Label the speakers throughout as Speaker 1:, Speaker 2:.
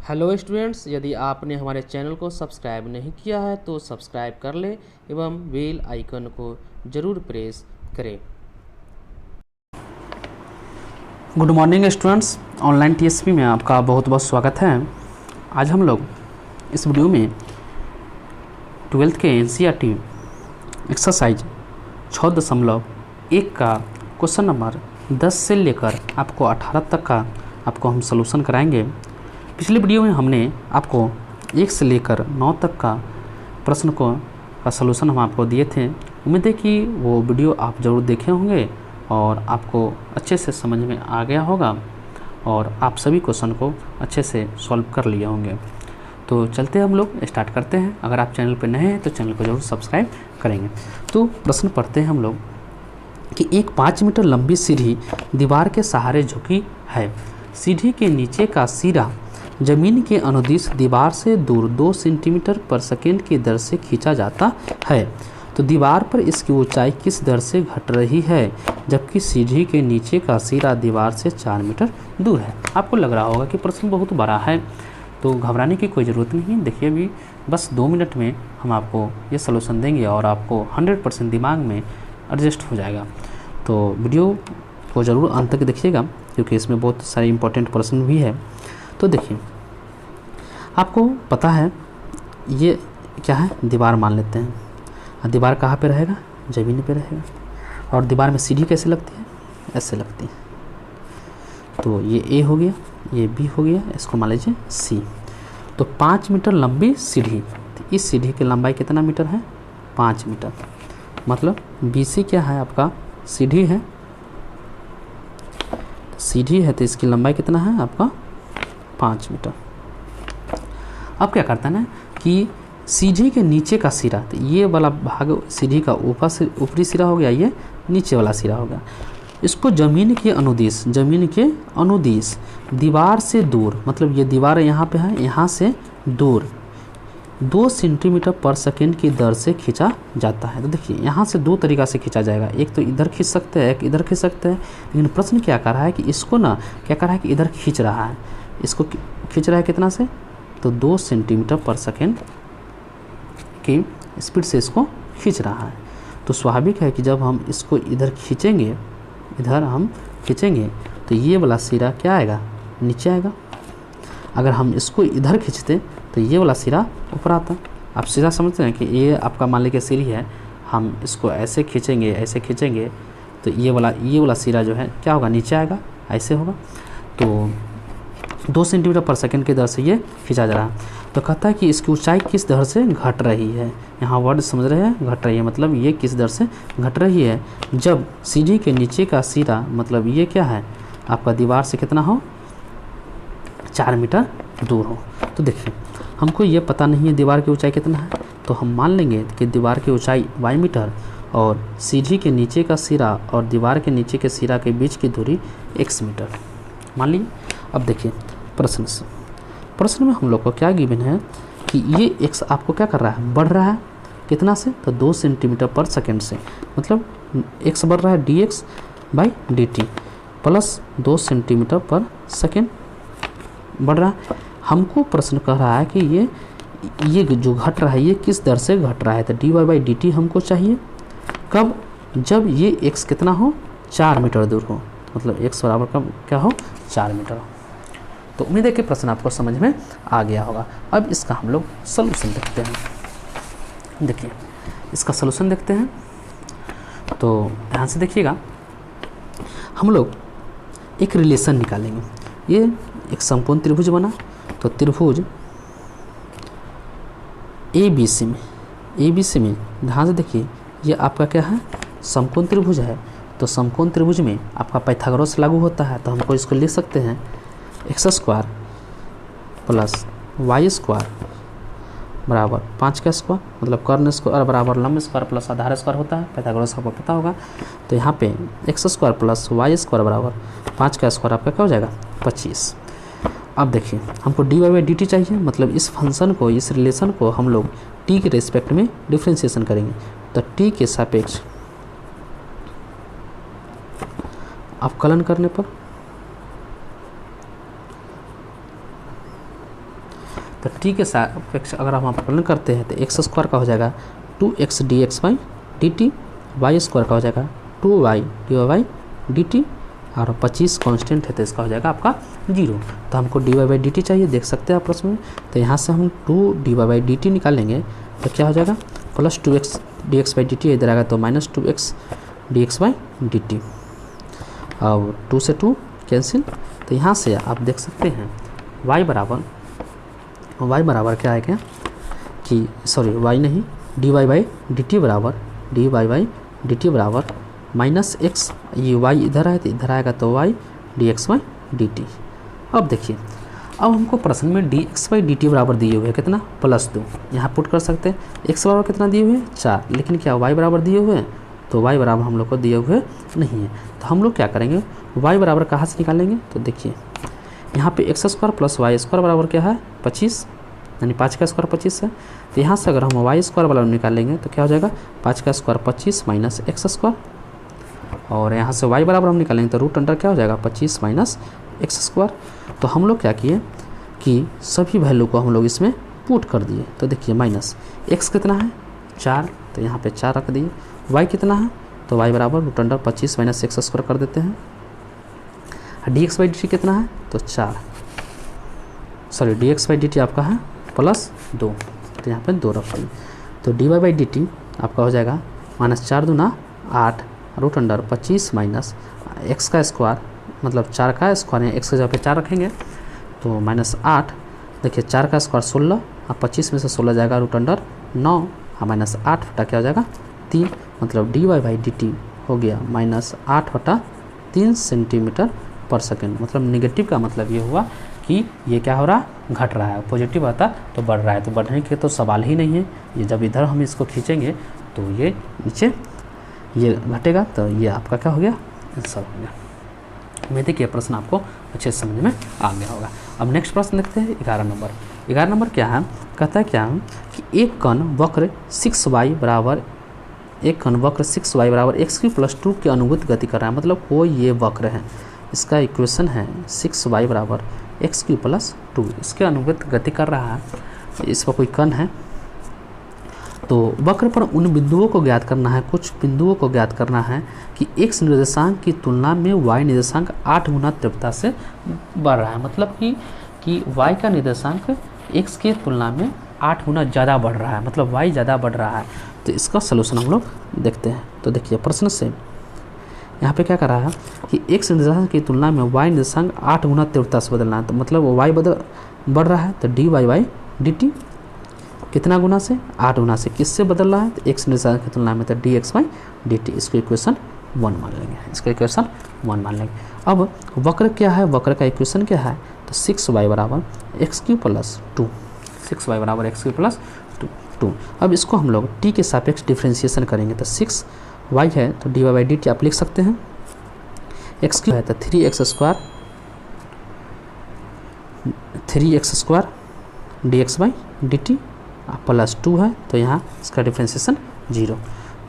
Speaker 1: Hello students, यदि आपने हमारे चैनल को सब्सक्राइब नहीं किया है तो सब्सक्राइब कर लें एवं बेल आइकन को ज़रूर प्रेस करें।
Speaker 2: Good morning students, online TSP में आपका बहुत बहुत स्वागत है। आज हम लोग इस वीडियो में 12th के एनसीईआरटी एक्सरसाइज 6.1 का क्वेश्चन नंबर 10 से लेकर आपको 18 तक का आपको हम सलूशन कराएंगे। पिछले वीडियो में हमने आपको 1 से लेकर 9 तक का प्रश्न का सलूशन हम आपको दिए थे। उम्मीद है कि वो वीडियो आप ज़रूर देखे होंगे और आपको अच्छे से समझ में आ गया होगा और आप सभी क्वेश्चन को अच्छे से सॉल्व कर लिए होंगे। तो चलते हम लोग स्टार्ट करते हैं। अगर आप चैनल पर नए हैं तो चैनल को ज़रूर सब्सक्राइब करेंगे। तो प्रश्न पढ़ते हैं हम लोग कि एक 5 मीटर लंबी सीढ़ी दीवार के सहारे झुकी है। सीढ़ी के नीचे का सिरा जमीन के अनुदिश दीवार से दूर 2 सेंटीमीटर पर सेकेंड की दर से खींचा जाता है। तो दीवार पर इसकी ऊंचाई किस दर से घट रही है जबकि सीढ़ी के नीचे का सिरा दीवार से 4 मीटर दूर है। आपको लग रहा होगा कि प्रश्न बहुत बड़ा है, तो घबराने की कोई ज़रूरत नहीं। देखिए, अभी बस 2 मिनट में हम आपको ये सलूशन देंगे और आपको 100% दिमाग में एडजस्ट हो जाएगा। तो वीडियो को ज़रूर अंत तक देखिएगा क्योंकि इसमें बहुत सारे इंपॉर्टेंट प्रश्न भी है। तो देखिए, आपको पता है ये क्या है, दीवार मान लेते हैं। दीवार कहाँ पे रहेगा? ज़मीन पे रहेगा। और दीवार में सीढ़ी कैसे लगती है? ऐसे लगती है। तो ये ए हो गया, ये बी हो गया, इसको मान लीजिए सी। तो 5 मीटर लंबी सीढ़ी, तो इस सीढ़ी की लंबाई कितना मीटर है? 5 मीटर। मतलब बी सी क्या है आपका? सीढ़ी है। सीढ़ी है तो इसकी लंबाई कितना है आपका? 5 मीटर। अब क्या करता है ना कि सीढ़ी के नीचे का सिरा, तो ये वाला भाग सीढ़ी का ऊपर से ऊपरी सिरा हो गया, ये नीचे वाला सिरा हो गया। इसको जमीन के अनुदिश दीवार से दूर, मतलब ये दीवार यहाँ पे है, यहाँ से दूर 2 सेंटीमीटर पर सेकेंड की दर से खींचा जाता है। तो देखिए, यहाँ से 2 तरीक़ा से खींचा जाएगा। एक तो इधर खींच सकते हैं, एक इधर खींच सकते हैं। लेकिन प्रश्न क्या कर रहा है कि इसको ना क्या कर रहा है कि इधर खींच रहा है। इसको खींच रहा है कितना से? तो 2 सेंटीमीटर पर सेकेंड की स्पीड से इसको खींच रहा है। तो स्वाभाविक है कि जब हम इसको इधर खींचेंगे, इधर हम खींचेंगे तो ये वाला सिरा क्या आएगा? नीचे आएगा। अगर हम इसको इधर खींचते तो ये वाला सिरा ऊपर आता। आप सीधा समझते हैं कि ये आपका मान लीजिए सीढ़ी है, हम इसको ऐसे खींचेंगे, ऐसे खींचेंगे तो ये वाला सिरा जो है क्या होगा? नीचे आएगा, ऐसे होगा। तो 2 सेंटीमीटर पर सेकेंड की दर से ये खींचा जा रहा है। तो कहता है कि इसकी ऊंचाई किस दर से घट रही है। यहाँ वर्ड समझ रहे हैं, घट रही है मतलब ये किस दर से घट रही है जब सीढ़ी के नीचे का सिरा, मतलब ये क्या है आपका, दीवार से कितना हो? 4 मीटर दूर हो। तो देखिए, हमको ये पता नहीं है दीवार की ऊंचाई कितना है, तो हम मान लेंगे कि दीवार की ऊंचाई y मीटर और सीढ़ी के नीचे का सिरा और दीवार के नीचे के सिरा के बीच की दूरी x मीटर मान लीजिए। अब देखिए प्रश्न में हम लोग को क्या गिवन है कि ये x आपको क्या कर रहा है? बढ़ रहा है। कितना से? तो 2 सेंटीमीटर पर सेकेंड से, मतलब x बढ़ रहा है dx by dt plus 2 centimetre पर सेकेंड बढ़ रहा है। हमको प्रश्न कह रहा है कि ये जो घट रहा है ये किस दर से घट रहा है। तो dy बाई dt हमको चाहिए कब? जब ये x कितना हो? 4 मीटर दूर हो, मतलब x बराबर कब क्या हो? 4 मीटर हो। तो उम्मीद है कि प्रश्न आपको समझ में आ गया होगा। अब इसका हम लोग सलूशन देखते हैं। देखिए, इसका सलूशन देखते हैं तो ध्यान से देखिएगा। हम लोग एक रिलेशन निकालेंगे। ये एक समकोण त्रिभुज बना, तो त्रिभुज ABC में ध्यान से देखिए, ये आपका क्या है? समकोण त्रिभुज है। तो समकोण त्रिभुज में आपका पाइथागोरस लागू होता है। तो हमको इसको लिख सकते हैं x² प्लस y² बराबर 5 का स्क्वायर, मतलब कर्ण स्क्वायर बराबर लंब स्क्वायर प्लस आधार स्क्वायर होता है। पाइथागोरस आपको पता होगा। तो यहाँ पे x² प्लस y² बराबर 5 का स्क्वायर आपका क्या हो जाएगा? 25। अब देखिए, हमको dy बाई dt चाहिए, मतलब इस फंक्शन को, इस रिलेशन को हम लोग t के रेस्पेक्ट में डिफ्रेंशिएशन करेंगे। तो t के सापेक्ष अवकलन करने पर तो टी के सापेक्ष अगर हम अपकलन करते हैं तो एक्स स्क्वायर का हो जाएगा 2x dx D T, Y square का हो जाएगा 2y dy dt, और 25 कांस्टेंट है तो इसका हो जाएगा आपका 0। तो हमको dy/dt चाहिए, देख सकते हैं आप प्रश्न में। तो यहाँ से हम 2 dy/dt निकालेंगे तो क्या हो जाएगा प्लस 2x dx/dt, इधर आएगा तो माइनस 2x dx/dt, और 2 से 2 कैंसिल। तो यहाँ से आप देख सकते हैं y बराबर क्या आएगा कि सॉरी y नहीं, dy/dt बराबर माइनस एक्स, ये y इधर है तो इधर आएगा तो y dx/dt। अब देखिए, अब हमको प्रश्न में dx/dt बराबर दिए हुए हैं कितना +2, यहाँ पुट कर सकते हैं। x बराबर कितना दिए हुए हैं 4, लेकिन क्या y बराबर दिए हुए हैं, तो y बराबर हम लोग को दिए हुए नहीं है। तो हम लोग क्या करेंगे, y बराबर कहाँ से निकालेंगे, तो देखिए यहाँ पे x square plus Y square बराबर क्या है 25, यानी 5 का स्क्वायर 25 है। तो यहाँ से अगर हम y स्क्वायर वाला निकालेंगे तो क्या हो जाएगा 5 का स्क्वायर 25 माइनस एक्स स्क्वायर, और यहाँ से y बराबर हम निकालेंगे तो रूट अंडर क्या हो जाएगा 25 माइनस एक्स स्क्वायर। तो हम लोग क्या किए कि सभी वैल्यू को हम लोग इसमें पुट कर दिए। तो देखिए माइनस x कितना है 4, तो यहाँ पे 4 रख दिए। y कितना है, तो y बराबर root under 25 minus X square कर देते हैं। dx/dt कितना है, तो 4, सॉरी dx/dt आपका है +2, तो यहाँ पे 2 रख दिए। तो dy/dt आपका हो जाएगा -4 दूना 8 रूट अंडर 25 माइनस एक्स का स्क्वायर, मतलब 4 का स्क्वायर है, एक्स के जगह पे 4 रखेंगे तो -8। देखिए 4 का स्क्वायर 16, और 25 में से 16 जाएगा रूट अंडर 9, और -8 बटा क्या हो जाएगा 3, मतलब dy/dt हो गया -8/3 सेंटीमीटर पर सेकेंड। मतलब नेगेटिव का मतलब ये हुआ कि ये क्या हो रहा घट रहा है, पॉजिटिव आता तो बढ़ रहा है, तो बढ़ने के तो सवाल ही नहीं है। ये जब इधर हम इसको खींचेंगे तो ये नीचे ये घटेगा, तो ये आपका क्या हो गया आंसर हो गया। उम्मीद है कि प्रश्न आपको अच्छे से समझ में आ गया होगा। अब नेक्स्ट प्रश्न देखते हैं 11 नंबर। 11 नंबर क्या है, कहता है क्या है कि एक कण वक्र 6y बराबर x³ + 2 के अनुगत गति कर रहा है। मतलब कोई ये वक्र है, इसका इक्वेशन है 6y बराबर x³ + 2, इसके अनुगत गति कर रहा है। इस पर कोई कण है, तो वक्र पर उन बिंदुओं को ज्ञात करना है, कुछ बिंदुओं को ज्ञात करना है कि x निर्देशांक की तुलना में y निर्देशांक 8 गुना तीव्रता से बढ़ रहा है। मतलब कि y का निर्देशांक x के तुलना में 8 गुना ज़्यादा बढ़ रहा है, मतलब y ज़्यादा बढ़ रहा है। तो इसका सलूशन हम लोग देखते हैं। तो देखिए प्रश्न से यहाँ पे क्या कर रहा है कि x निर्देशांक की तुलना में y निर्देशांक 8 गुना तीव्रता से बदलना है, तो मतलब y बढ़ रहा है, तो dy/dt कितना गुना से 8 गुना से किससे बदल रहा है, तो x निर्देशांक की तुलना में, तो dx/dt। इसको इक्वेशन 1 मान लेंगे, इसका इक्वेशन 1 मान लेंगे। अब वक्र क्या है, वक्र का इक्वेशन क्या है, तो 6y बराबर x³ + 2, 6y बराबर x³ + 2। अब इसको हम लोग t के सापेक्ष डिफ्रेंशिएशन करेंगे, तो 6y है तो dy/dt आप लिख सकते हैं, x³ है तो 3x² dx/dt +2 है, तो यहाँ इसका डिफ्रेंशिएशन 0।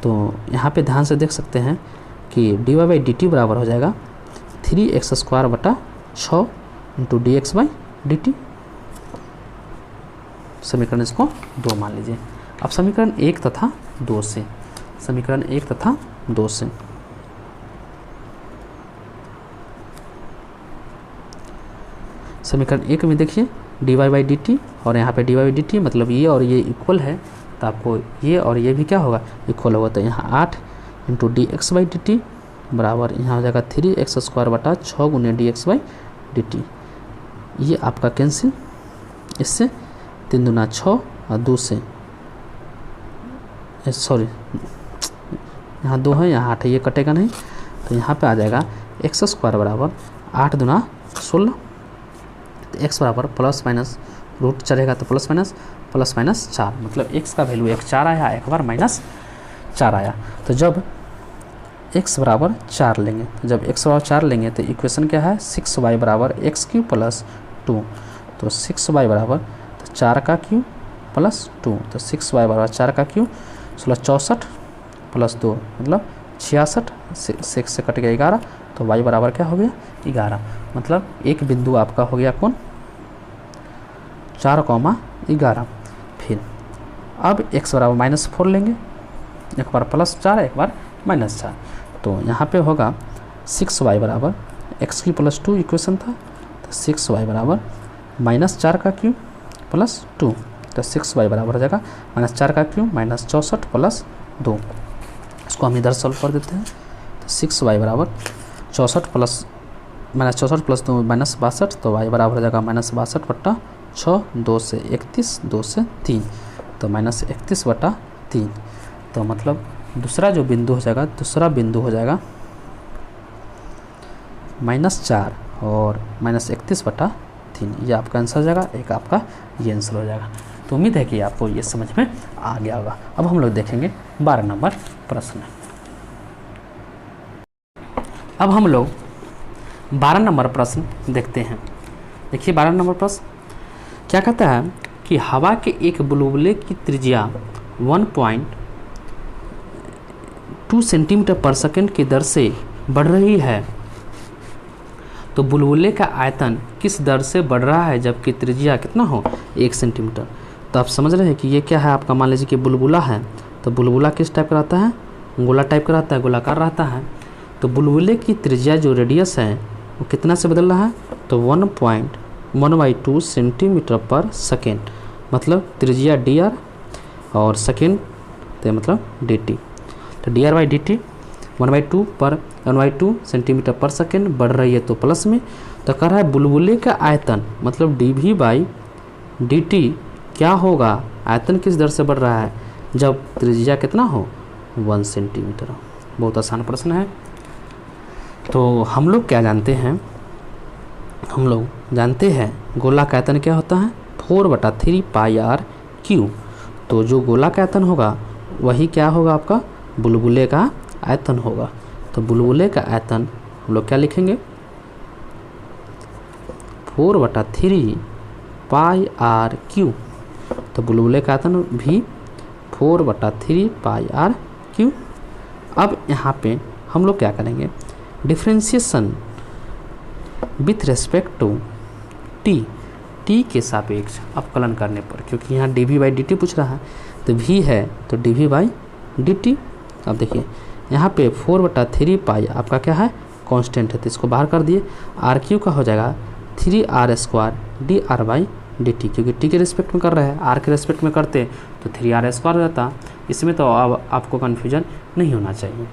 Speaker 2: तो यहाँ पे ध्यान से देख सकते हैं कि dy/dt बराबर हो जाएगा 3x² बटा 6 इंटू dx/dt। समीकरण इसको 2 मान लीजिए। अब समीकरण 1 तथा 2 से, समीकरण 1 तथा 2 से समीकरण 1 में देखिए dy/dt, और यहाँ पे dy/dt मतलब ये और ये इक्वल है, तो आपको ये और ये भी क्या होगा इक्वल होगा। तो यहाँ 8 इंटू dx/dt बराबर यहाँ हो जाएगा 3x² बटा 6 गुने dx/dt। ये आपका कैंसिल, इससे 3 दूना 6 और 2 से सॉरी यहाँ 2 है, यहाँ 8 है, ये कटेगा नहीं, तो यहाँ पे आ जाएगा x² बराबर 8 दूना 16, तो x बराबर प्लस माइनस रूट चलेगा तो प्लस माइनस 4, मतलब x का वैल्यू 4 आया, एक बार -4 आया। तो जब x बराबर 4 लेंगे, तो इक्वेशन क्या है 6y बराबर x³ + 2, तो 6y बराबर 4 का क्यूब + 2, तो 6y बराबर 4 का क्यूब 64 + 2 मतलब 66, 6 से कट गया 11, तो y बराबर क्या हो गया 11। मतलब एक बिंदु आपका हो गया कौन 4,11। फिर अब x बराबर -4 लेंगे, एक बार +4 एक बार -4, तो यहाँ पे होगा 6y बराबर x की +2 इक्वेशन था, तो 6y बराबर -4 का क्यूब +2, तो 6y बराबर हो जाएगा -4 का क्यूब -64 + 2। इसको हम इधर सॉल्व कर देते हैं, तो 6y बराबर 64 + -64 + 2 -62, तो y बराबर हो जाएगा -62/6, 2 से 31, 2 से 3, तो -31/3। तो मतलब दूसरा जो बिंदु हो जाएगा, दूसरा बिंदु हो जाएगा -4 और -31/3, ये आपका आंसर हो जाएगा, एक आपका ये आंसर हो जाएगा। तो उम्मीद है कि आपको ये समझ में आ गया होगा। अब हम लोग देखेंगे 12 नंबर प्रश्न। अब हम लोग 12 नंबर प्रश्न देखते हैं। देखिए 12 नंबर प्रश्न क्या कहता है कि हवा के एक बुलबुले की त्रिज्या 1.2 सेंटीमीटर पर सेकंड की दर से बढ़ रही है, तो बुलबुले का आयतन किस दर से बढ़ रहा है जबकि त्रिज्या कितना हो 1 सेंटीमीटर। तो आप समझ रहे हैं कि ये क्या है आपका, मान लीजिए कि बुलबुला है, तो बुलबुला किस टाइप का रहता है, गोला टाइप का रहता है, गोलाकार रहता है। तो बुलबुले की त्रिज्या जो रेडियस है वो कितना से बदल रहा है, तो 1.1/2 सेंटीमीटर पर सेकेंड, मतलब त्रिज्या dr और सेकेंड तो मतलब dt, तो dr/dt 1/2 सेंटीमीटर पर सेकेंड बढ़ रही है, तो प्लस में। तो कह रहा है बुलबुले का आयतन मतलब dv/dt क्या होगा, आयतन किस दर से बढ़ रहा है जब त्रिज्या कितना हो 1 सेंटीमीटर हो। बहुत आसान प्रश्न है। तो हम लोग क्या जानते हैं, हम लोग जानते हैं गोला का आयतन क्या होता है 4/3 πr³। तो जो गोला का आयतन होगा वही क्या होगा आपका बुलबुले का आयतन होगा। तो बुलबुले का आयतन हम लोग क्या लिखेंगे 4/3 πr³। तो बुलबुले का आयतन भी 4/3 πr³। अब यहाँ पे हम लोग क्या करेंगे, differentiation with respect to T के सापेक्ष अवकलन करने पर, क्योंकि यहाँ dv/dt पूछ रहा है, तो v है तो dv/dt। अब देखिए यहाँ पे 4/3 पाई आपका क्या है कांस्टेंट है, तो इसको बाहर कर दिए, r³ का हो जाएगा 3r² dr/dt, क्योंकि t के रिस्पेक्ट में कर रहे हैं, r के रिस्पेक्ट में करते तो 3r² रहता। इसमें तो अब आपको कन्फ्यूजन नहीं होना चाहिए।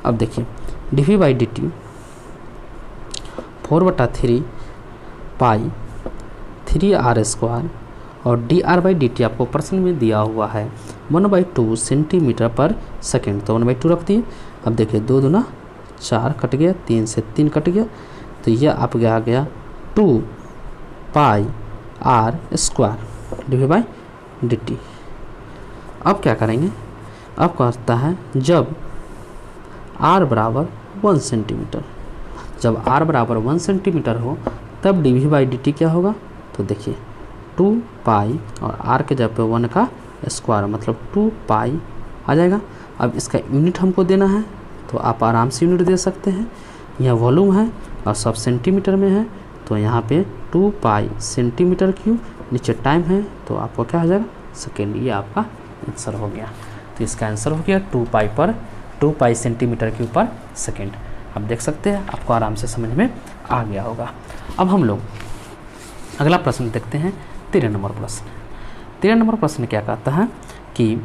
Speaker 2: अब देखिए dv/dt 4/3 पाई 3r² और dr/dt आपको प्रश्न में दिया हुआ है 1/2 सेंटीमीटर पर सेकेंड, तो 1/2 रख दिए। अब देखिए 2 दूना 4 कट गया, 3 से 3 कट गया, तो यह आप आ गया 2 पाई r² dv/dt। अब क्या करेंगे, अब कहता है जब r बराबर 1 सेंटीमीटर, जब r बराबर 1 सेंटीमीटर हो तब dv/dt क्या होगा, तो देखिए 2 पाई और r के जगह पे 1 का स्क्वायर मतलब 2 पाई आ जाएगा। अब इसका यूनिट हमको देना है, तो आप आराम से यूनिट दे सकते हैं। यह वॉल्यूम है और सब सेंटीमीटर में है, तो यहाँ पे 2 पाई सेंटीमीटर क्यूब, नीचे टाइम है तो आपको क्या हो जाएगा सेकेंड। ये आपका आंसर हो गया। तो इसका आंसर हो गया 2 पाई सेंटीमीटर क्यूब पर सेकेंड। आप देख सकते हैं, आपको आराम से समझ में आ गया होगा। अब हम लोग अगला प्रश्न देखते हैं 13 नंबर प्रश्न। 13 नंबर प्रश्न क्या कहता है कि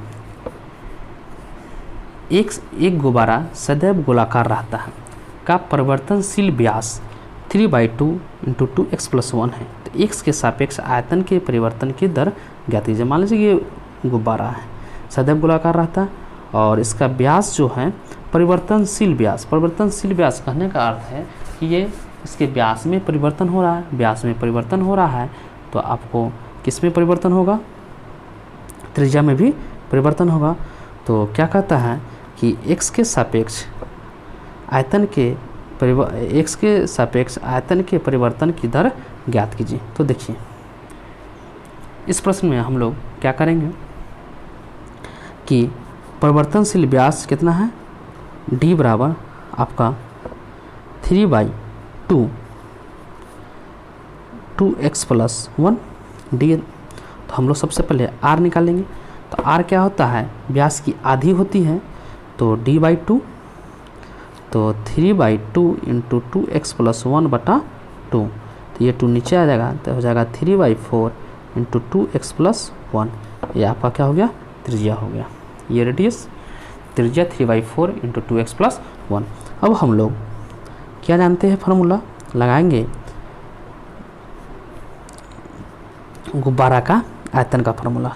Speaker 2: एक गुब्बारा सदैव गोलाकार रहता है का परिवर्तनशील व्यास 3/2 × 2x + 1 है, तो x के सापेक्ष आयतन के परिवर्तन की दर ज्ञात कीजिए। मान लीजिए ये गुब्बारा है, सदैव गोलाकार रहता है और इसका व्यास जो है परिवर्तनशील व्यास, परिवर्तनशील व्यास कहने का अर्थ है कि ये इसके व्यास में परिवर्तन हो रहा है, व्यास में परिवर्तन हो रहा है, तो आपको किस में परिवर्तन होगा, त्रिज्या में भी परिवर्तन होगा। तो क्या कहता है कि x के सापेक्ष आयतन के परिवर्तन की दर ज्ञात कीजिए। तो देखिए इस प्रश्न में हम लोग क्या करेंगे कि परिवर्तनशील व्यास कितना है, d बराबर आपका 3/2 2x + 1 d, तो हम लोग सबसे पहले आर निकालेंगे। तो आर क्या होता है, व्यास की आधी होती है, तो d/2, तो 3/2 इंटू 2x + 1/2, तो ये 2 नीचे आ जाएगा, तो हो जाएगा 3/4 इंटू 2x + 1। ये आपका क्या हो गया, त्रिज्या हो गया। ये रेडियस त्रिज्या 3/4 इंटू 2x + 1। अब हम लोग क्या जानते हैं, फार्मूला लगाएंगे गुब्बारा का आयतन का फार्मूला।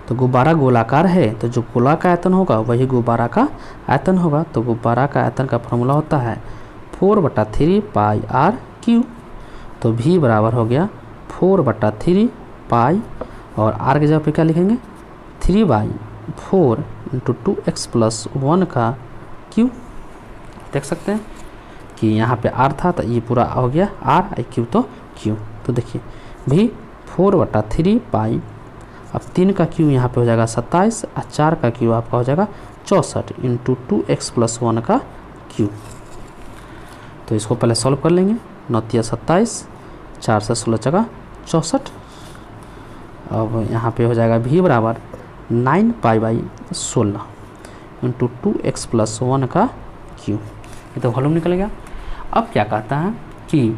Speaker 2: तो गुब्बारा गोलाकार है, तो जो गोला का आयतन होगा वही गुब्बारा का आयतन होगा। तो गुब्बारा का आयतन का फार्मूला होता है 4/3 πr²। तो v बराबर हो गया 4/3 पाई, और r की जगह पे क्या लिखेंगे, 3/4 इंटू 2x + 1 का क्यू। देख सकते हैं कि यहाँ पे r था, तो ये पूरा हो गया r, क्यू तो q। तो देखिए v 4/3 पाई, अब 3 का क्यू यहाँ पे हो जाएगा 27, और 4 का क्यू आपका हो जाएगा 64 इंटू 2x + 1 का क्यू। तो इसको पहले सॉल्व कर लेंगे। 9 × 27, 4 से 16 जगह 64। अब यहाँ पे हो जाएगा v बराबर 9π/16 इंटू 2x + 1 का क्यू। ये तो वॉल्यूम निकल गया। अब क्या कहता है कि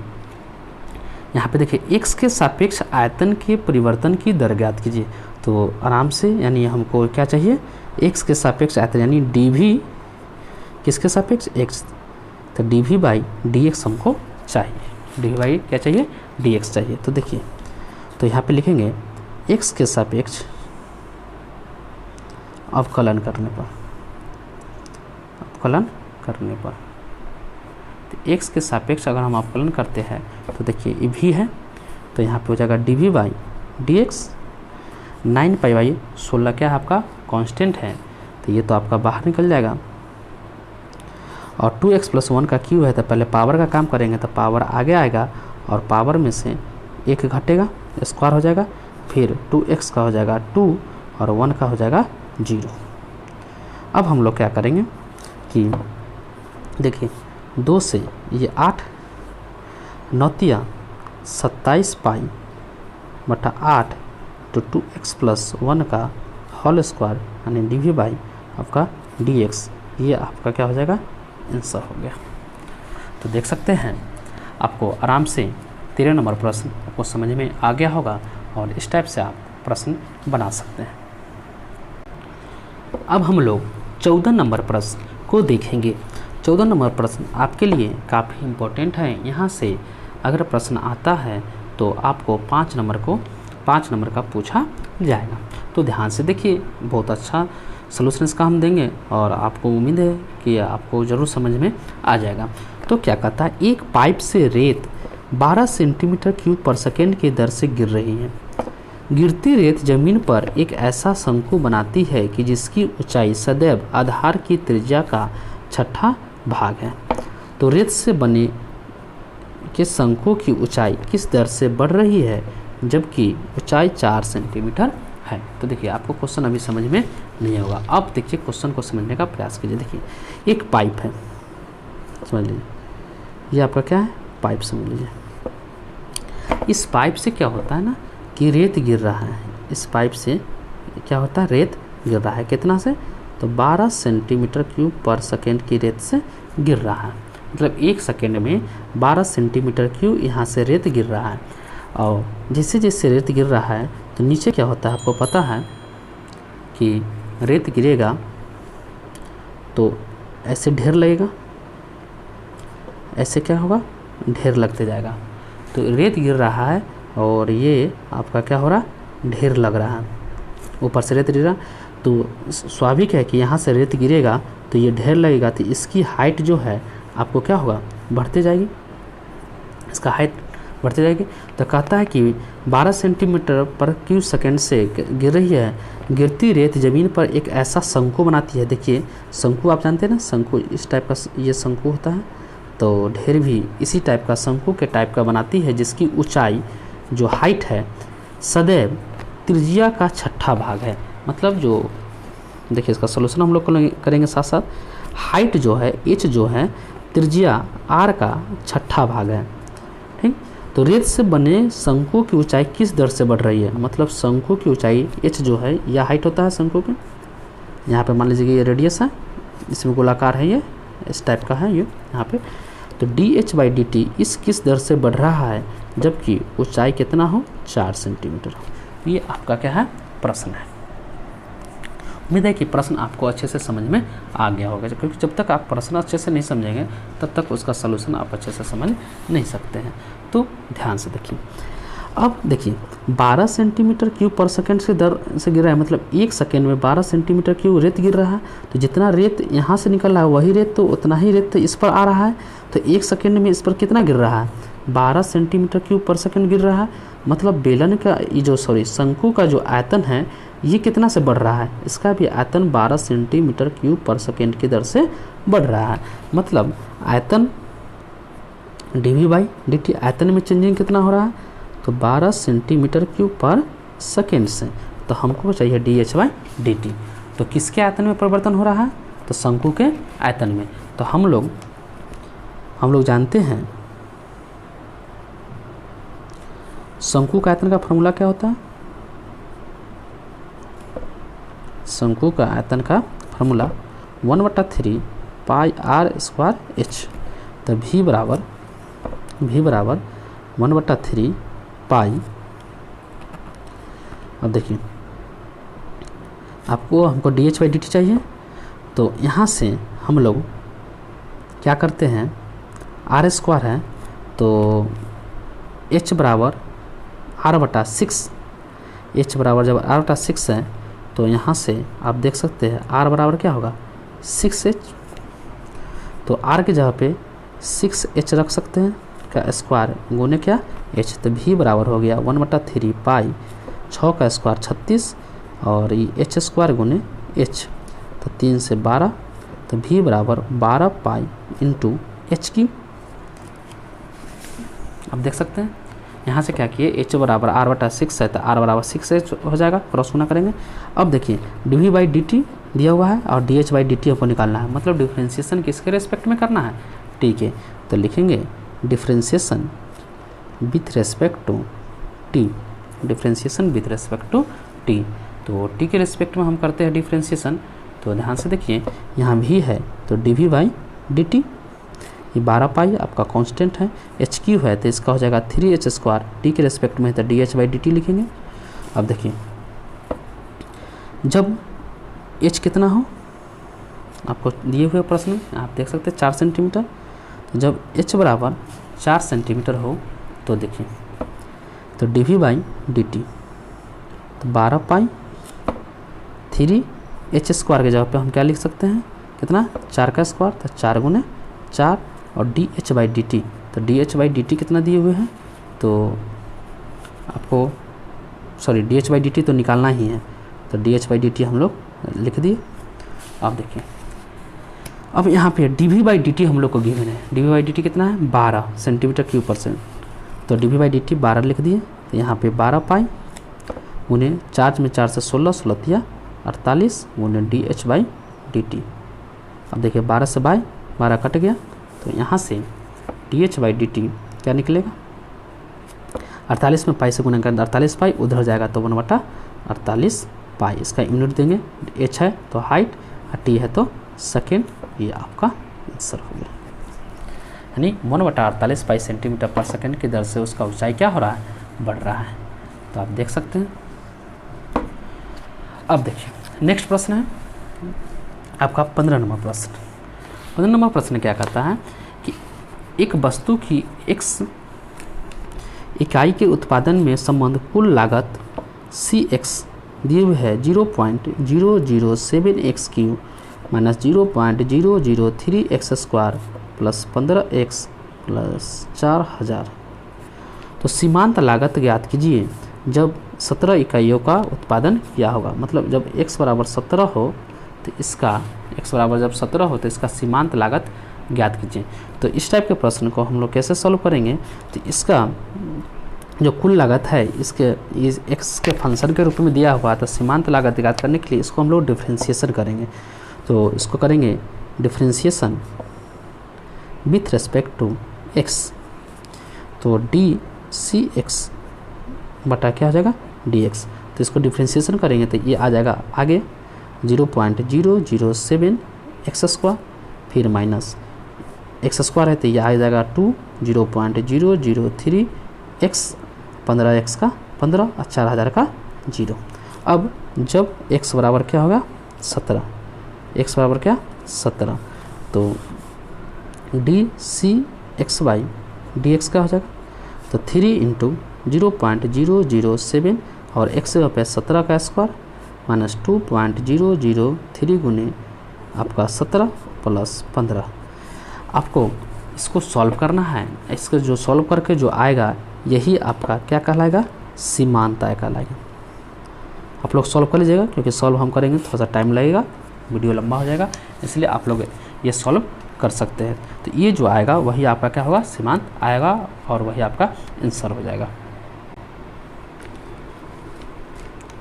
Speaker 2: यहाँ पे देखिए x के सापेक्ष आयतन के परिवर्तन की दर ज्ञात कीजिए। तो आराम से, यानी हमको क्या चाहिए, x के सापेक्ष आयतन, यानी dv किसके सापेक्ष, x, तो dv/dx हमको चाहिए। dv क्या चाहिए, dx चाहिए। तो देखिए, तो यहाँ पे लिखेंगे x के सापेक्ष अवकलन करने पर, तो x के सापेक्ष अगर हम अवकलन करते हैं तो देखिए ये v है, तो यहाँ पे हो जाएगा dv/dx। 9π/16 क्या है आपका कांस्टेंट है, तो ये तो आपका बाहर निकल जाएगा। और 2x + 1 का क्यू है, तो पहले पावर का काम करेंगे, तो पावर आगे आएगा और पावर में से 1 घटेगा, स्क्वायर हो जाएगा, फिर 2x का हो जाएगा 2 और 1 का हो जाएगा 0। अब हम लोग क्या करेंगे कि देखिए 2 से ये 8, 9 × 27 π/8 तो 2x + 1 का होल स्क्वायर, यानी dv/ आपका dx, ये आपका क्या हो जाएगा, आंसर हो गया। तो देख सकते हैं आपको आराम से 13 नंबर प्रश्न आपको समझ में आ गया होगा, और इस टाइप से आप प्रश्न बना सकते हैं। अब हम लोग 14 नंबर प्रश्न को देखेंगे। 14 नंबर प्रश्न आपके लिए काफ़ी इम्पोर्टेंट है। यहाँ से अगर प्रश्न आता है तो आपको 5 नंबर का पूछा जाएगा। तो ध्यान से देखिए, बहुत अच्छा सलूशन इसका हम देंगे, और आपको उम्मीद है कि आपको ज़रूर समझ में आ जाएगा। तो क्या कहता है, एक पाइप से रेत 12 सेंटीमीटर/सेकंड की दर से गिर रही है। गिरती रेत जमीन पर एक ऐसा शंकु बनाती है कि जिसकी ऊंचाई सदैव आधार की त्रिज्या का 6वां भाग है। तो रेत से बने के शंकु की ऊंचाई किस दर से बढ़ रही है, जबकि ऊंचाई 4 सेंटीमीटर है। तो देखिए, आपको क्वेश्चन अभी समझ में नहीं होगा। अब देखिए क्वेश्चन को समझने का प्रयास कीजिए। देखिए, एक पाइप है, समझ लीजिए, ये आपका क्या है, पाइप समझ लीजिए। इस पाइप से क्या होता है ना कि रेत गिर रहा है। इस पाइप से क्या होता है, रेत गिर रहा है। कितना से, तो 12 सेंटीमीटर/सेकंड की रेत से गिर रहा है। मतलब 1 सेकंड में 12 सेंटीमीटर यहाँ से रेत गिर रहा है। और जैसे जैसे रेत गिर रहा है तो नीचे क्या होता है, आपको पता है कि रेत गिरेगा तो ऐसे ढेर लगेगा, ऐसे क्या होगा, ढेर लगते जाएगा। तो रेत गिर रहा है और ये आपका क्या हो रहा है, ढेर लग रहा है। ऊपर से रेत गिर रहा, तो स्वाभाविक है कि यहाँ से रेत गिरेगा तो ये ढेर लगेगा, तो इसकी हाइट जो है आपको क्या होगा, बढ़ते जाएगी, इसका हाइट बढ़ती जाएगी। तो कहता है कि 12 सेंटीमीटर/सेकंड से गिर रही है। गिरती रेत ज़मीन पर एक ऐसा शंकु बनाती है। देखिए, शंकु आप जानते हैं ना, शंकु इस टाइप का ये शंकु होता है। तो ढेर भी इसी टाइप का शंकु के टाइप का बनाती है, जिसकी ऊंचाई जो हाइट है सदैव त्रिज्या का 6वां भाग है। मतलब जो देखिए, इसका सोल्यूशन हम लोग करेंगे साथ साथ। हाइट जो है, h जो है, त्रिज्या r का 6वां भाग है। ठीक, तो रेत से बने शंकु की ऊंचाई किस दर से बढ़ रही है, मतलब शंकु की ऊंचाई h जो है यह हाइट होता है शंकु के। यहाँ पे मान लीजिए कि ये रेडियस है, इसमें गोलाकार है, ये इस टाइप का है ये यहाँ पे। तो dh/dt इस किस दर से बढ़ रहा है जबकि ऊंचाई कितना हो, 4 सेंटीमीटर हो। ये आपका क्या है, प्रश्न है। उम्मीद है कि प्रश्न आपको अच्छे से समझ में आ गया होगा, क्योंकि जब तक आप प्रश्न अच्छे से नहीं समझेंगे तब तक उसका सलूशन आप अच्छे से समझ नहीं सकते हैं। तो ध्यान से देखिए। अब देखिए 12 सेंटीमीटर क्यूब पर सेकंड से दर से गिर रहा है, मतलब 1 सेकंड में 12 सेंटीमीटर क्यूब रेत गिर रहा है। तो जितना रेत यहाँ से निकल रहा है वही रेत, तो उतना ही रेत इस पर आ रहा है। तो 1 सेकंड में इस पर कितना गिर रहा है, 12 सेंटीमीटर क्यूब पर सेकंड गिर रहा है। मतलब बेलन का शंकु का जो आयतन है ये कितना से बढ़ रहा है, इसका भी आयतन 12 सेंटीमीटर क्यूब पर सेकेंड की दर से बढ़ रहा है। मतलब आयतन dV/dt आयतन में चेंजिंग कितना हो रहा है, तो 12 सेंटीमीटर क्यूब पर सेकेंड से। तो हमको चाहिए dH/dt। तो किसके आयतन में परिवर्तन हो रहा है, तो शंकु के आयतन में। तो हम लोग जानते हैं शंकु का आयतन का फॉर्मूला क्या होता है। शंकु का आयतन का फॉर्मूला 1/3 पाई r स्क्वायर h। तो v बराबर 1/3 पाई। अब देखिए हमको dH/dt चाहिए। तो यहाँ से हम लोग क्या करते हैं, r स्क्वायर है तो h बराबर r/6। h बराबर जब r/6 है तो यहाँ से आप देख सकते हैं r बराबर क्या होगा, 6h। तो r की जगह पे 6h रख सकते हैं का स्क्वायर गुने क्या h। तो v बराबर हो गया 1/3 पाई 6 का स्क्वायर 36 और ये h स्क्वायर गुने h। तो 3 से 12, तो v बराबर 12 पाई इंटू h3। आप देख सकते हैं यहाँ से क्या किए, h बराबर r/6 है तो r बराबर 6h हो जाएगा, क्रॉस गुना करेंगे। अब देखिए dV/dt दिया हुआ है और dH/dt हमको निकालना है, मतलब डिफ्रेंशिएशन किसके रेस्पेक्ट में करना है, t के। तो लिखेंगे differentiation with respect to t, differentiation with respect to t। तो t के रेस्पेक्ट में हम करते हैं डिफ्रेंशिएशन। तो ध्यान से देखिए यहाँ भी है तो dV/dt, ये 12 पाई आपका कांस्टेंट है, h³ है तो इसका हो जाएगा 3h स्क्वायर, t के रेस्पेक्ट में है तो dH/dt लिखेंगे। अब देखिए जब h कितना हो, आपको दिए हुए प्रश्न में आप देख सकते हैं 4 सेंटीमीटर। तो जब h बराबर 4 सेंटीमीटर हो तो देखिए तो dV/dt तो 12 पाई 3h स्क्वायर के जगह पे हम क्या लिख सकते हैं, कितना, 4 का स्क्वायर तो 4 गुने 4 और dH/dt। तो dH/dt कितना दिए हुए हैं, तो आपको dH/dt तो निकालना ही है, तो dH/dt हम लोग लिख दिए। अब देखिए अब यहाँ पे dV/dt हम लोग को गिवन है, dV/dt कितना है 12 सेंटीमीटर क्यूब पर सेकेंड। तो dV/dt 12 लिख दिए। तो यहाँ पे 12 पाई गुने 4 में 4 से 16, 16 48 गुने dH/dt। अब देखिए 12 से 12 कट गया, तो यहाँ से dH/dt क्या निकलेगा, 48 में पाई से गुना कर 48 पाई, उधर जाएगा तो 1/48 पाई। इसका यूनिट देंगे, h है तो हाइट और t है तो सेकेंड। ये आपका आंसर हो गया, यानी 1/48 पाई सेंटीमीटर पर सेकेंड की दर से उसका ऊंचाई क्या हो रहा है, बढ़ रहा है। तो आप देख सकते हैं। अब देखिए नेक्स्ट प्रश्न है आपका 15 नंबर प्रश्न। 15 नंबर प्रश्न क्या कहता है कि एक वस्तु की x इकाई के उत्पादन में संबंध कुल लागत Cx दिए हुए है 0.0073x³ minus 0.003x square plus 15x plus 4000। तो सीमांत लागत ज्ञात कीजिए जब 17 इकाइयों का उत्पादन किया होगा। मतलब जब x बराबर 17 हो तो इसका x बराबर जब 17 हो तो इसका सीमांत लागत ज्ञात कीजिए। तो इस टाइप के प्रश्न को हम लोग कैसे सॉल्व करेंगे, तो इसका जो कुल लागत है इसके इस x के फंक्शन के रूप में दिया हुआ, तो सीमांत लागत ज्ञात करने के लिए इसको हम लोग डिफ्रेंशिएशन करेंगे। तो इसको करेंगे differentiation with respect to x। तो सी एक्स बटा क्या हो जाएगा डी एक्स। तो इसको डिफ्रेंशिएशन करेंगे तो ये आ जाएगा आगे 0.007 एक्स स्क्वायर, फिर माइनस एक्स स्क्वायर है तो ये आ जाएगा 0.003 एक्स, 15 एक्स का 15 और 4000 का 0। अब जब x बराबर क्या होगा 17, x बराबर क्या 17, तो D C X by D X क्या हो जाएगा, तो 3 × 0.007 और x पे 17 का स्क्वायर माइनस 2.003 गुने आपका 17 प्लस 15। आपको इसको सॉल्व करना है। इसको जो सॉल्व करके जो आएगा यही आपका क्या कहलाएगा, सीमांत आय कहलाएगा। आप लोग सॉल्व कर लीजिएगा, क्योंकि सॉल्व हम करेंगे थोड़ा सा टाइम लगेगा, वीडियो लंबा हो जाएगा, इसलिए आप लोग ये सॉल्व कर सकते हैं। तो ये जो आएगा वही आपका क्या होगा, सीमांत आएगा और वही आपका आंसर हो जाएगा।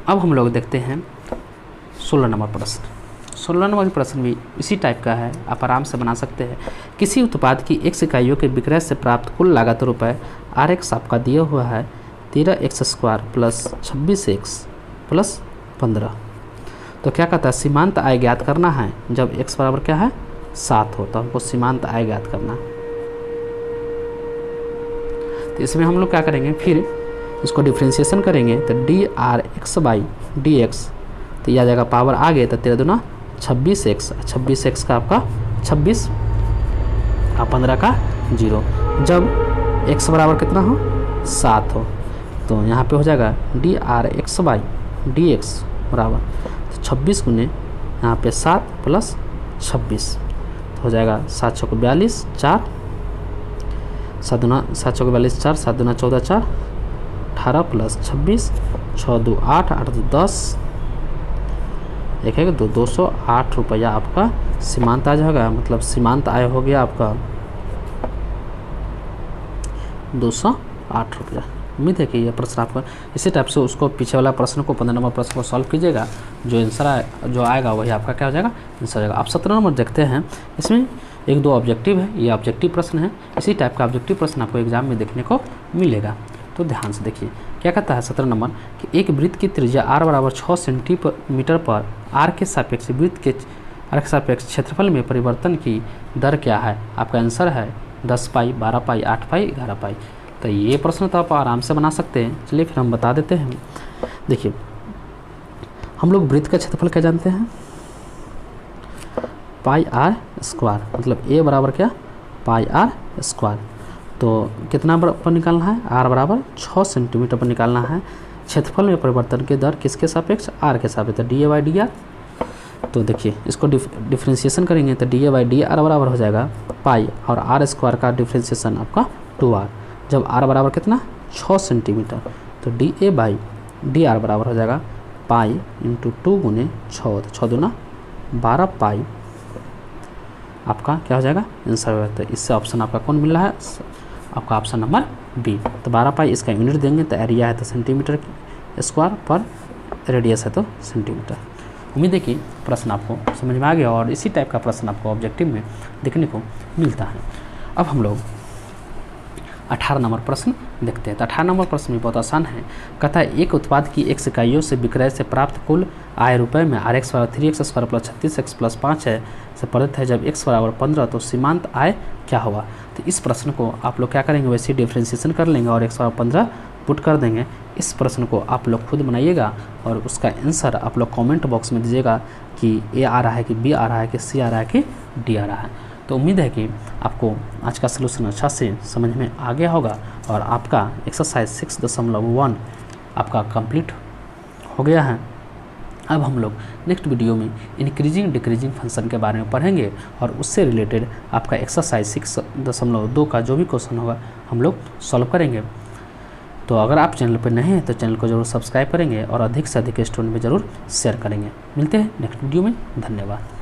Speaker 2: अब हम लोग देखते हैं 16 नंबर प्रश्न। 16 नंबर प्रश्न भी इसी टाइप का है, आप आराम से बना सकते हैं। किसी उत्पाद की x इकाइयों के विक्रय से प्राप्त कुल लागत रुपये RX आपका दिया हुआ है 13x² प्लस 26x प्लस 15। तो क्या कहता है, सीमांत आय ज्ञात करना है जब x बराबर क्या है 7 हो, तो हमको सीमांत आय ज्ञात करना है। तो इसमें हम लोग क्या करेंगे, फिर इसको डिफ्रेंशिएशन करेंगे तो dRx बाई dx, तो यह आ जाएगा पावर आगे तो 13 दूना 26x, 26x का आपका 26 और 15 का 0। जब x बराबर कितना हो 7 हो, तो यहाँ पे हो जाएगा dRx बाई dx बराबर तो 26 गुने यहाँ पे 7 प्लस 26, तो हो जाएगा 7 चौक 42, 4 7 दूना 7 चौक 42, 4 7 दूना 14, 4 18 प्लस 26, 6 2 8 8 2 10, एक है 208 रुपया आपका सीमांत आय होगा। मतलब सीमांत आय हो गया आपका 208 रुपया। उम्मीद है कि यह प्रश्न आपका इसी टाइप से उसको पीछे वाला प्रश्न को 15 नंबर प्रश्न को सॉल्व कीजिएगा, जो आंसर जो आएगा वही आपका क्या हो जाएगा, आंसर हो जाएगा। आप 17 नंबर देखते हैं, इसमें 1-2 ऑब्जेक्टिव है, ये ऑब्जेक्टिव प्रश्न है। इसी टाइप का ऑब्जेक्टिव प्रश्न आपको एग्जाम में देखने को मिलेगा, तो ध्यान से देखिए। क्या कहता है 17 नंबर कि एक वृत्त की त्रिज्या r बराबर 6 सेंटीमीटर पर r के सापेक्ष वृत्त के r के सापेक्ष क्षेत्रफल में परिवर्तन की दर क्या है। आपका आंसर है 10 पाई, 12 पाई, 8 पाई, 11 पाई। तो ये प्रश्न तो आप आराम से बना सकते हैं। चलिए फिर हम बता देते हैं। देखिए, हम लोग वृत्त का क्षेत्रफल क्या जानते हैं, पाई r स्क्वायर, मतलब a बराबर क्या पाई r स्क्वायर। तो कितना पर निकालना है, r बराबर 6 सेंटीमीटर पर निकालना है। क्षेत्रफल में परिवर्तन की दर किसके सापेक्ष, r के सापेक्ष, तो dA बाई dr। तो देखिए इसको डिफ्रेंशिएशन करेंगे तो dA बाई dr बराबर हो जाएगा पाई और r स्क्वायर का डिफ्रेंशिएशन आपका 2r। जब r बराबर कितना 6 सेंटीमीटर, तो dA बाई dr बराबर हो जाएगा पाई इंटू 2 गुने 6, तो 6 दूना 12 पाई आपका क्या हो जाएगा, आंसर हो जाएगा। तो इससे ऑप्शन आपका कौन मिल रहा है, आपका ऑप्शन नंबर बी। तो 12 पाई इसका यूनिट देंगे तो एरिया है तो सेंटीमीटर स्क्वायर पर रेडियस है तो सेंटीमीटर। उम्मीद है कि प्रश्न आपको समझ में आ गया और इसी टाइप का प्रश्न आपको ऑब्जेक्टिव में देखने को मिलता है। अब हम लोग 18 नंबर प्रश्न देखते हैं। तो 18 नंबर प्रश्न भी बहुत आसान है। कहता है एक उत्पाद की x इकाइयों से विक्रय से प्राप्त कुल आय रुपये में RX बराबर 3x² प्लस 36x प्लस 5 है से परित है। जब x बराबर 15 तो सीमांत आय क्या होगा। तो इस प्रश्न को आप लोग क्या करेंगे, वैसे डिफ्रेंशिएशन कर लेंगे और x बराबर 15 पुट कर देंगे। इस प्रश्न को आप लोग खुद बनाइएगा और उसका आंसर आप लोग कमेंट बॉक्स में दीजिएगा कि A आ रहा है कि B आ रहा है कि C आ रहा है कि D आ रहा है। तो उम्मीद है कि आपको आज का सलूशन अच्छा से समझ में आ गया होगा और आपका एक्सरसाइज 6.1 आपका कंप्लीट हो गया है। अब हम लोग नेक्स्ट वीडियो में इंक्रीजिंग डिक्रीजिंग फंक्शन के बारे में पढ़ेंगे और उससे रिलेटेड आपका एक्सरसाइज 6.2 का जो भी क्वेश्चन होगा हम लोग सॉल्व करेंगे। तो अगर आप चैनल पर नए हैं तो चैनल को जरूर सब्सक्राइब करेंगे और अधिक से अधिक स्टूडेंट में ज़रूर शेयर करेंगे। मिलते हैं नेक्स्ट वीडियो में, धन्यवाद।